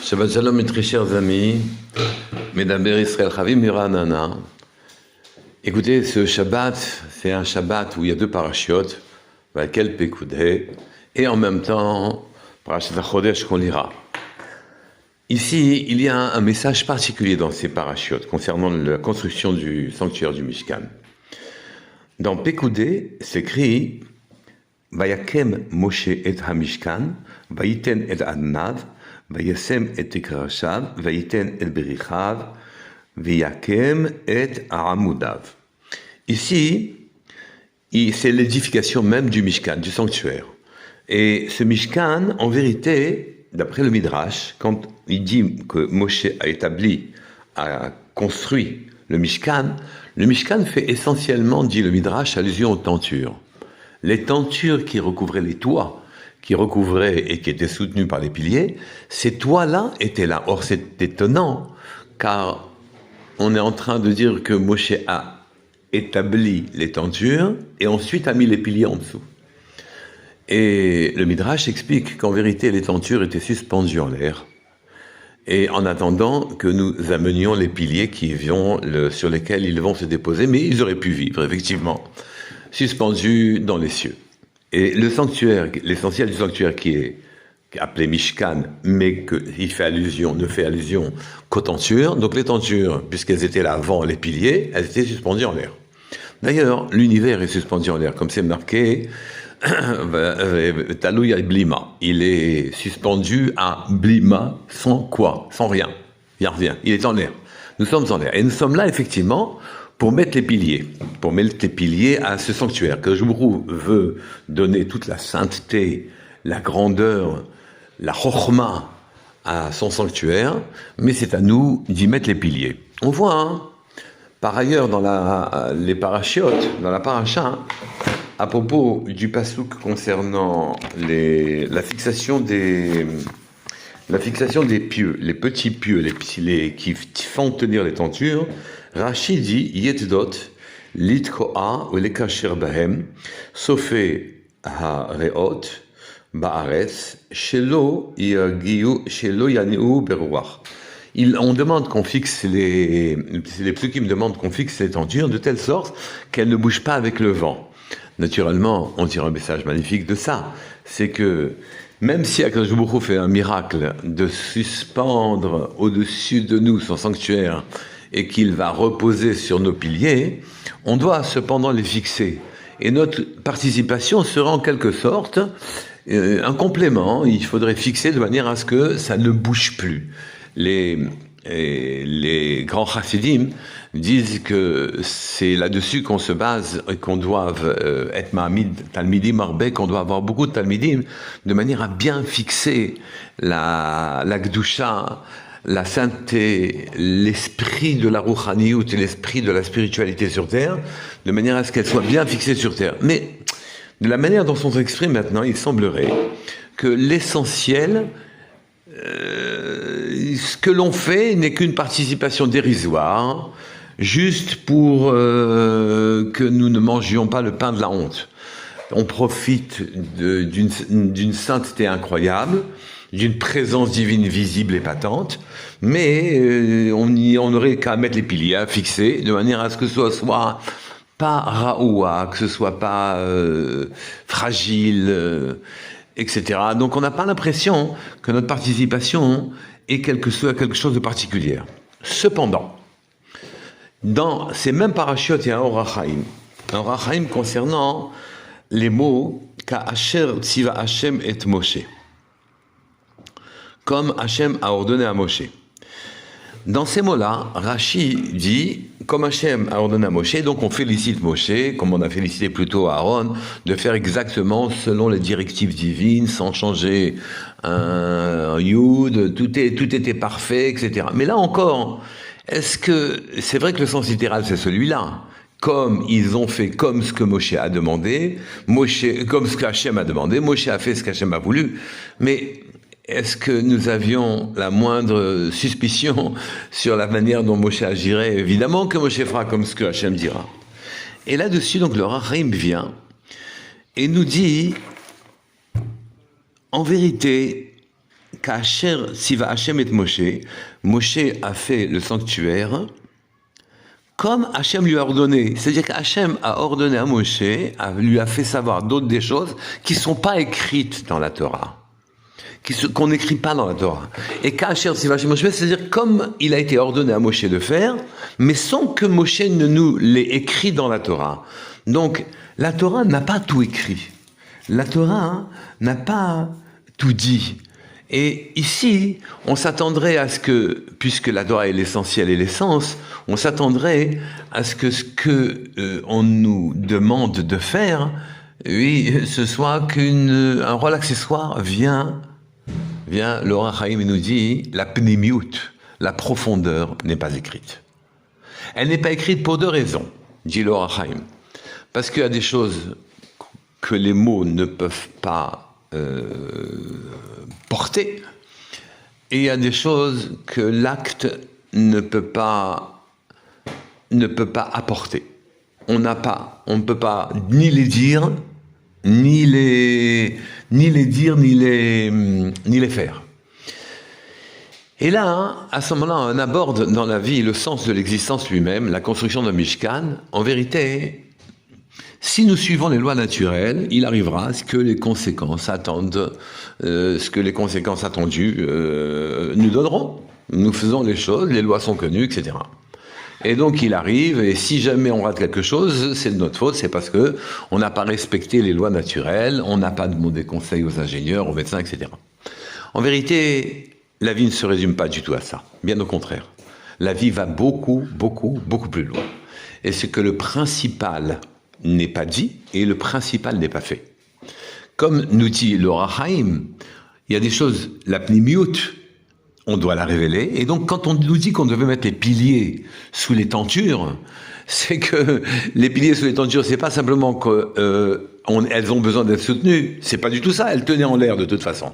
Shabbat Shalom, mes très chers amis, mesdames Israël Chavim Miranana. Écoutez, ce Shabbat, c'est un Shabbat où il y a deux parachiotes, Vakel Pekudé, et en même temps, Parashat HaChodesh qu'on lira. Ici, il y a un message particulier dans ces parachiotes concernant la construction du sanctuaire du Mishkan. Dans Pekudé, c'est écrit Vayakem Moshe et HaMishkan, Vayiten et Adnav, Vayasem et Tikrashav, Vayiten et Berichav, Vayakem et Aramudav. Ici, c'est l'édification même du Mishkan, du sanctuaire. Et ce Mishkan, en vérité, d'après le Midrash, quand il dit que Moshe a construit le Mishkan fait essentiellement, dit le Midrash, allusion aux tentures. Les tentures qui recouvraient les toits, qui recouvraient et qui étaient soutenues par les piliers, ces toits-là étaient là. Or, c'est étonnant, car on est en train de dire que Moshe a établi les tentures et ensuite a mis les piliers en dessous. Et le Midrash explique qu'en vérité, les tentures étaient suspendues en l'air. Et en attendant que nous amenions les piliers sur lesquels ils vont se déposer, mais ils auraient pu vivre, effectivement, suspendus dans les cieux. Et le sanctuaire, l'essentiel du sanctuaire qui est appelé Mishkan, mais qui ne fait allusion qu'aux tentures. Donc les tentures, puisqu'elles étaient là avant les piliers, elles étaient suspendues en l'air. D'ailleurs, l'univers est suspendu en l'air, comme c'est marqué, Talouya Blima. Il est suspendu à Blima sans quoi? Sans rien. Il n'y a rien. Il est en l'air. Nous sommes en l'air. Et nous sommes là, effectivement, pour mettre les piliers à ce sanctuaire, que Joubrou veut donner toute la sainteté, la grandeur, la chokhma à son sanctuaire, mais c'est à nous d'y mettre les piliers. On voit, par ailleurs, dans les parachiotes, dans la paracha, à propos du pasouk concernant la fixation des pieux, les petits pieux, qui font tenir les tentures, Rashi dit Yetdot litkoa ou lekacher bahem sofé ha-reot ba'aretz shelo yaniu beruach. On demande qu'on fixe les psukim demandent qu'on fixe les tentures de telle sorte qu'elles ne bougent pas avec le vent. Naturellement, on tire un message magnifique de ça. C'est que même si Akadosh Baruch Hu fait un miracle de suspendre au-dessus de nous son sanctuaire et qu'il va reposer sur nos piliers, on doit cependant les fixer. Et notre participation sera en quelque sorte un complément. Il faudrait fixer de manière à ce que ça ne bouge plus. Les grands chassidim disent que c'est là-dessus qu'on se base et qu'on doit être talmidim arbé, qu'on doit avoir beaucoup de talmidim, de manière à bien fixer la gdusha, la sainteté, l'esprit de la rouchaniout et l'esprit de la spiritualité sur terre, de manière à ce qu'elle soit bien fixée sur terre. Mais de la manière dont on s'exprime maintenant, il semblerait que l'essentiel, ce que l'on fait n'est qu'une participation dérisoire, juste pour que nous ne mangions pas le pain de la honte. On profite d'une sainteté incroyable, d'une présence divine visible et patente, mais on n'aurait qu'à mettre les piliers, à fixer, de manière à ce que ce soit pas raoua, que ce soit pas fragile, etc. Donc on n'a pas l'impression que notre participation est quelque chose de particulier. Cependant, dans ces mêmes parachiotes, il y a un Orachaim concernant les mots Ka'asher tziva Hashem et Moshe, comme Hashem a ordonné à Moshe. Dans ces mots-là, Rashi dit, comme Hashem a ordonné à Moshe, donc on félicite Moshe, comme on a félicité plutôt Aaron, de faire exactement selon les directives divines, sans changer un yud, tout était parfait, etc. Mais là encore, est-ce que, c'est vrai que le sens littéral c'est celui-là, comme ils ont fait comme ce que Moshe a demandé, comme ce qu'Hachem a demandé, Moshe a fait ce qu'Hachem a voulu, mais est-ce que nous avions la moindre suspicion sur la manière dont Moshe agirait? Évidemment que Moshe fera comme ce que Hachem dira. Et là-dessus, donc, le Rahim vient et nous dit, en vérité, Kacher Siva Hashem et Moshe, Moshe a fait le sanctuaire comme Hachem lui a ordonné. C'est-à-dire qu'Hachem a ordonné à Moshe, lui a fait savoir d'autres des choses qui ne sont pas écrites dans la Torah. Qu'on n'écrit pas dans la Torah. Et Kacher Siva Hashem Moshe, c'est-à-dire comme il a été ordonné à Moshe de faire, mais sans que Moshe ne nous l'ait écrit dans la Torah. Donc, la Torah n'a pas tout écrit. La Torah n'a pas tout dit. Et ici, on s'attendrait à ce que, puisque la Torah est l'essentiel et l'essence, on s'attendrait à ce que on nous demande de faire, oui, ce soit un rôle accessoire vient, l'Or HaChaim nous dit, la pnimiut, la profondeur n'est pas écrite. Elle n'est pas écrite pour deux raisons, dit l'Or HaChaim. Parce qu'il y a des choses que les mots ne peuvent pas porter, et il y a des choses que l'acte ne peut pas apporter. On ne peut pas ni les dire, ni les faire. Et là, à ce moment-là, on aborde dans la vie le sens de l'existence lui-même, la construction d'un Mishkan. En vérité, si nous suivons les lois naturelles, il arrivera ce que les conséquences attendues nous donneront. Nous faisons les choses, les lois sont connues, etc. Et donc il arrive, et si jamais on rate quelque chose, c'est de notre faute, c'est parce que on n'a pas respecté les lois naturelles, on n'a pas demandé conseil aux ingénieurs, aux médecins, etc. En vérité, la vie ne se résume pas du tout à ça, bien au contraire. La vie va beaucoup plus loin. Et c'est que le principal n'est pas dit et le principal n'est pas fait. Comme nous dit l'Or HaChaim, il y a des choses, la pnimiut, on doit la révéler, et donc quand on nous dit qu'on devait mettre les piliers sous les tentures, c'est que les piliers sous les tentures, c'est pas simplement qu'elles ont besoin d'être soutenues, c'est pas du tout ça, elles tenaient en l'air de toute façon.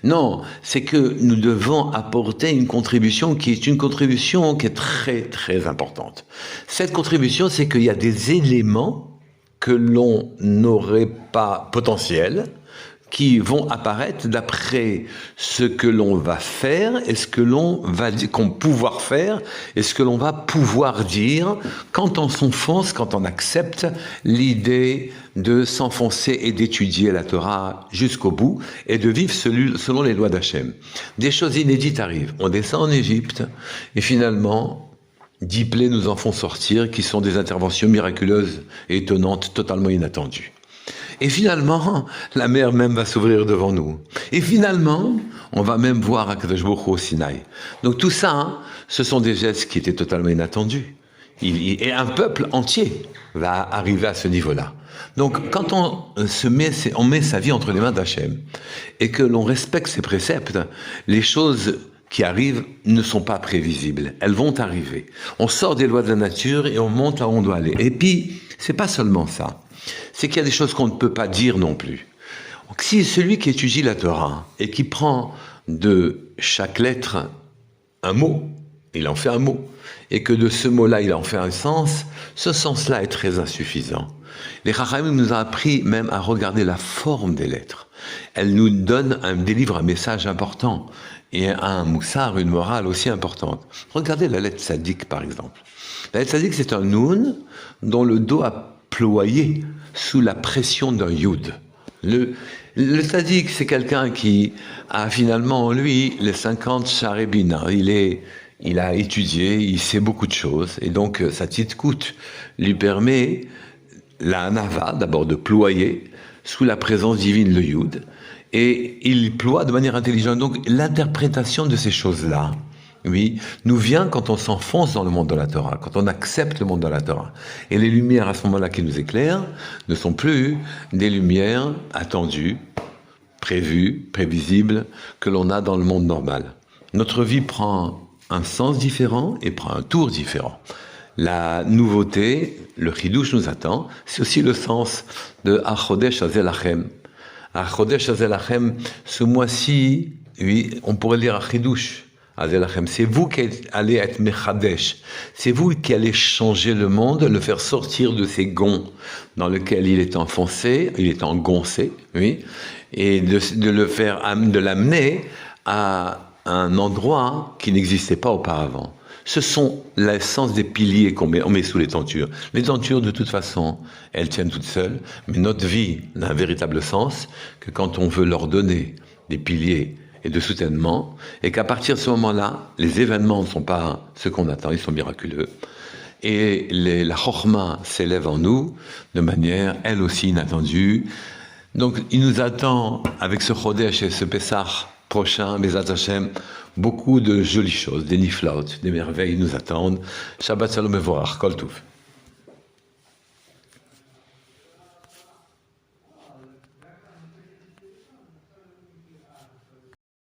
Non, c'est que nous devons apporter une contribution qui est très très importante. Cette contribution, c'est qu'il y a des éléments que l'on n'aurait pas potentiels, qui vont apparaître d'après ce que l'on va faire et ce que l'on va dire, qu'on pouvoir faire et ce que l'on va pouvoir dire quand on s'enfonce, quand on accepte l'idée de s'enfoncer et d'étudier la Torah jusqu'au bout et de vivre selon les lois d'Hachem. Des choses inédites arrivent. On descend en Égypte et finalement 10 plaies nous en font sortir, qui sont des interventions miraculeuses et étonnantes, totalement inattendues. Et finalement, la mer même va s'ouvrir devant nous. Et finalement, on va même voir Akadosh Baruch Hu au Sinaï. Donc tout ça, ce sont des gestes qui étaient totalement inattendus. Et un peuple entier va arriver à ce niveau-là. Donc quand on met sa vie entre les mains d'Hachem et que l'on respecte ses préceptes, les choses qui arrivent ne sont pas prévisibles. Elles vont arriver. On sort des lois de la nature et on monte là où on doit aller. Et puis, c'est pas seulement ça. C'est qu'il y a des choses qu'on ne peut pas dire non plus. Donc, si celui qui étudie la Torah et qui prend de chaque lettre un mot, il en fait un mot, et que de ce mot-là, il en fait un sens, ce sens-là est très insuffisant. Les Chachamim nous ont appris même à regarder la forme des lettres. Elles nous délivrent un message important et un moussar, une morale aussi importante. Regardez la lettre Tzadik, par exemple. La lettre Tzadik, c'est un Noun dont le dos a ployé sous la pression d'un Yud. Le Tzadik, c'est quelqu'un qui a finalement en lui les 50 Sharebina. Il a étudié, il sait beaucoup de choses, et donc sa tzidkout lui permet, la Hanava, d'abord de ployer sous la présence divine le Yud, et il ploie de manière intelligente. Donc l'interprétation de ces choses-là, oui, nous vient quand on s'enfonce dans le monde de la Torah, quand on accepte le monde de la Torah. Et les lumières à ce moment-là qui nous éclairent ne sont plus des lumières attendues, prévues, prévisibles, que l'on a dans le monde normal. Notre vie prend un sens différent et prend un tour différent. La nouveauté, le chidouche nous attend, c'est aussi le sens de Achodesh Azelachem. Achodesh Azelachem, ce mois-ci, oui, on pourrait lire Achidouche Azelachem. C'est vous qui allez être Mechadesh. C'est vous qui allez changer le monde, le faire sortir de ces gonds dans lesquels il est enfoncé, il est engoncé, oui, et de l'amener à un endroit qui n'existait pas auparavant. Ce sont l'essence des piliers on met sous les tentures. Les tentures, de toute façon, elles tiennent toutes seules, mais notre vie n'a un véritable sens que quand on veut leur donner des piliers et de soutènement, et qu'à partir de ce moment-là, les événements ne sont pas ce qu'on attend, ils sont miraculeux. Et la chorma s'élève en nous de manière, elle aussi, inattendue. Donc, il nous attend, avec ce Chodesh et ce Pessah prochain, Bezat Hashem, beaucoup de jolies choses, des niflaot, des merveilles nous attendent. Shabbat Shalom Mevorach, Kol Tuv.